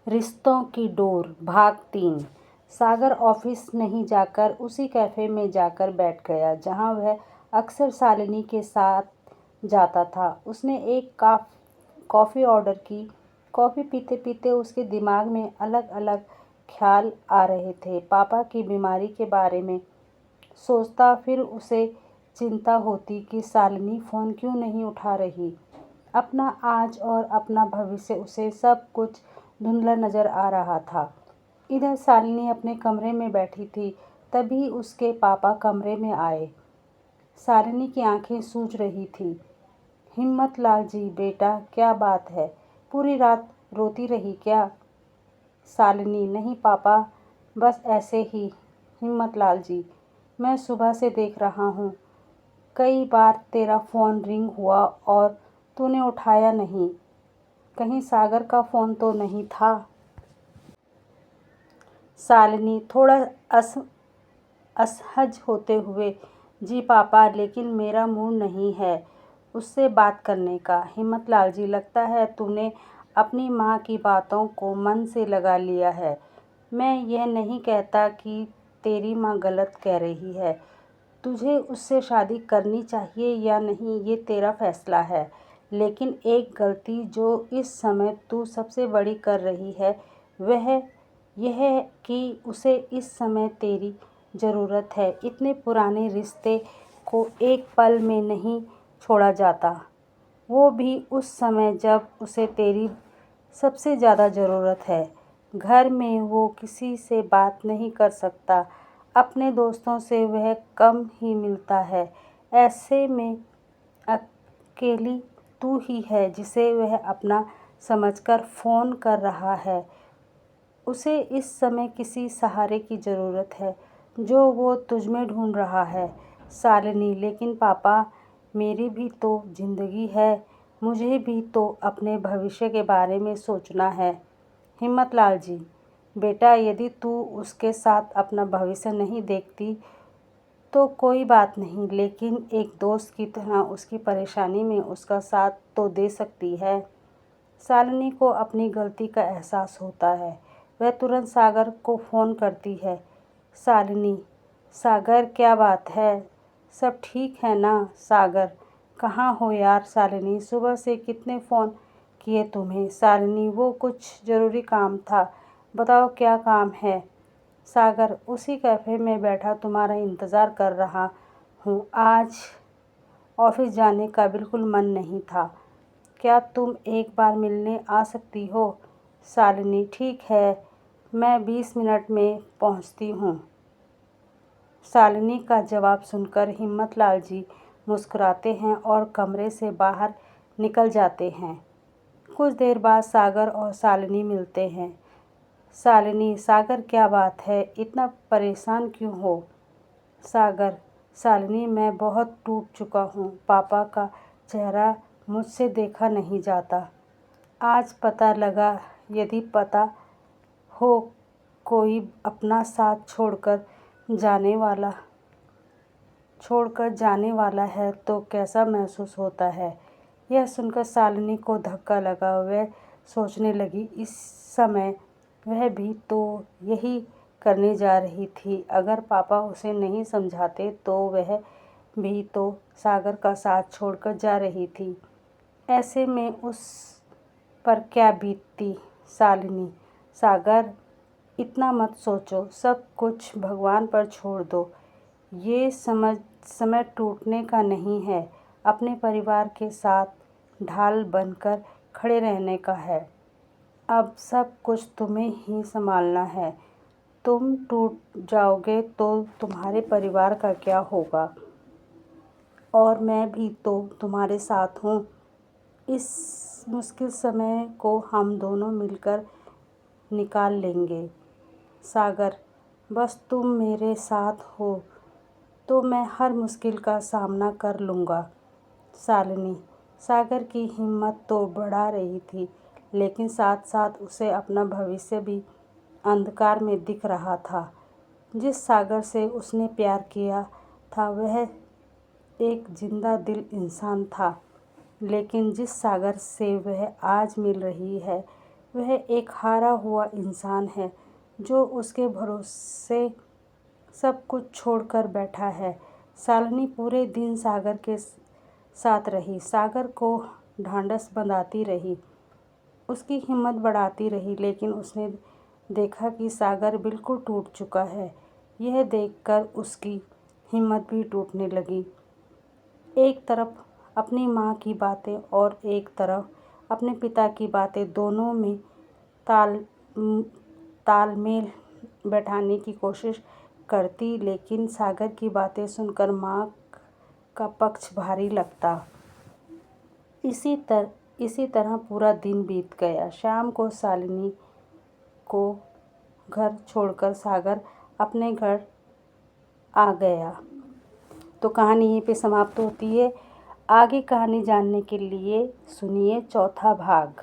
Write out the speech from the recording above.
रिश्तों की डोर भाग 3। सागर ऑफिस नहीं जाकर उसी कैफ़े में जाकर बैठ गया जहां वह अक्सर शालिनी के साथ जाता था। उसने एक कॉफ़ी ऑर्डर की। कॉफ़ी पीते पीते उसके दिमाग में अलग अलग ख्याल आ रहे थे। पापा की बीमारी के बारे में सोचता, फिर उसे चिंता होती कि शालिनी फ़ोन क्यों नहीं उठा रही। अपना आज और अपना भविष्य उसे सब कुछ धुंधला नज़र आ रहा था। इधर शालिनी अपने कमरे में बैठी थी, तभी उसके पापा कमरे में आए। शालिनी की आंखें सूज रही थी। हिम्मतलाल जी, बेटा क्या बात है, पूरी रात रोती रही क्या? शालिनी, नहीं पापा, बस ऐसे ही। हिम्मतलाल जी, मैं सुबह से देख रहा हूँ, कई बार तेरा फ़ोन रिंग हुआ और तूने उठाया नहीं। कहीं सागर का फ़ोन तो नहीं था? शालिनी थोड़ा असहज होते हुए, जी पापा, लेकिन मेरा मूड नहीं है उससे बात करने का। हिम्मतलाल जी, लगता है तूने अपनी माँ की बातों को मन से लगा लिया है। मैं यह नहीं कहता कि तेरी माँ गलत कह रही है। तुझे उससे शादी करनी चाहिए या नहीं ये तेरा फैसला है, लेकिन एक गलती जो इस समय तू सबसे बड़ी कर रही है वह यह है कि उसे इस समय तेरी ज़रूरत है। इतने पुराने रिश्ते को एक पल में नहीं छोड़ा जाता, वो भी उस समय जब उसे तेरी सबसे ज़्यादा ज़रूरत है। घर में वो किसी से बात नहीं कर सकता, अपने दोस्तों से वह कम ही मिलता है। ऐसे में अकेली तू ही है जिसे वह अपना समझकर फ़ोन कर रहा है। उसे इस समय किसी सहारे की ज़रूरत है जो वो तुझ में ढूंढ रहा है। शालिनी, लेकिन पापा, मेरी भी तो ज़िंदगी है, मुझे भी तो अपने भविष्य के बारे में सोचना है। हिम्मतलाल जी, बेटा, यदि तू उसके साथ अपना भविष्य नहीं देखती तो कोई बात नहीं, लेकिन एक दोस्त की तरह उसकी परेशानी में उसका साथ तो दे सकती है। शालिनी को अपनी गलती का एहसास होता है। वह तुरंत सागर को फ़ोन करती है। शालिनी, सागर, क्या बात है, सब ठीक है ना? सागर, कहाँ हो यार? शालिनी, सुबह से कितने फ़ोन किए तुम्हें? शालिनी, वो कुछ ज़रूरी काम था, बताओ क्या काम है? सागर, उसी कैफ़े में बैठा तुम्हारा इंतज़ार कर रहा हूँ। आज ऑफिस जाने का बिल्कुल मन नहीं था, क्या तुम एक बार मिलने आ सकती हो? शालिनी, ठीक है, मैं 20 मिनट में पहुँचती हूँ। शालिनी का जवाब सुनकर हिम्मतलाल जी मुस्कुराते हैं और कमरे से बाहर निकल जाते हैं। कुछ देर बाद सागर और शालिनी मिलते हैं। शालिनी, सागर, क्या बात है, इतना परेशान क्यों हो? सागर, शालिनी, मैं बहुत टूट चुका हूँ। पापा का चेहरा मुझसे देखा नहीं जाता। आज पता लगा, यदि पता हो कोई अपना साथ छोड़कर जाने वाला है तो कैसा महसूस होता है। यह सुनकर शालिनी को धक्का लगा। वह सोचने लगी, इस समय वह भी तो यही करने जा रही थी। अगर पापा उसे नहीं समझाते तो वह भी तो सागर का साथ छोड़कर जा रही थी। ऐसे में उस पर क्या बीतती? शालिनी, सागर, इतना मत सोचो, सब कुछ भगवान पर छोड़ दो। ये समय टूटने का नहीं है, अपने परिवार के साथ ढाल बनकर खड़े रहने का है। अब सब कुछ तुम्हें ही संभालना है। तुम टूट जाओगे तो तुम्हारे परिवार का क्या होगा? और मैं भी तो तुम्हारे साथ हूँ। इस मुश्किल समय को हम दोनों मिलकर निकाल लेंगे। सागर, बस तुम मेरे साथ हो तो मैं हर मुश्किल का सामना कर लूँगा। शालिनी, सागर की हिम्मत तो बढ़ा रही थी, लेकिन साथ साथ उसे अपना भविष्य भी अंधकार में दिख रहा था। जिस सागर से उसने प्यार किया था वह एक जिंदा दिल इंसान था, लेकिन जिस सागर से वह आज मिल रही है वह एक हारा हुआ इंसान है जो उसके भरोसे सब कुछ छोड़कर बैठा है। शालिनी पूरे दिन सागर के साथ रही, सागर को ढांढस बंधाती रही, उसकी हिम्मत बढ़ाती रही, लेकिन उसने देखा कि सागर बिल्कुल टूट चुका है। यह देखकर उसकी हिम्मत भी टूटने लगी। एक तरफ अपनी माँ की बातें और एक तरफ अपने पिता की बातें, दोनों में तालमेल बैठाने की कोशिश करती, लेकिन सागर की बातें सुनकर माँ का पक्ष भारी लगता। इसी तरह पूरा दिन बीत गया। शाम को शालिनी को घर छोड़कर सागर अपने घर आ गया। तो कहानी यहीं पे समाप्त होती है। आगे कहानी जानने के लिए सुनिए चौथा भाग।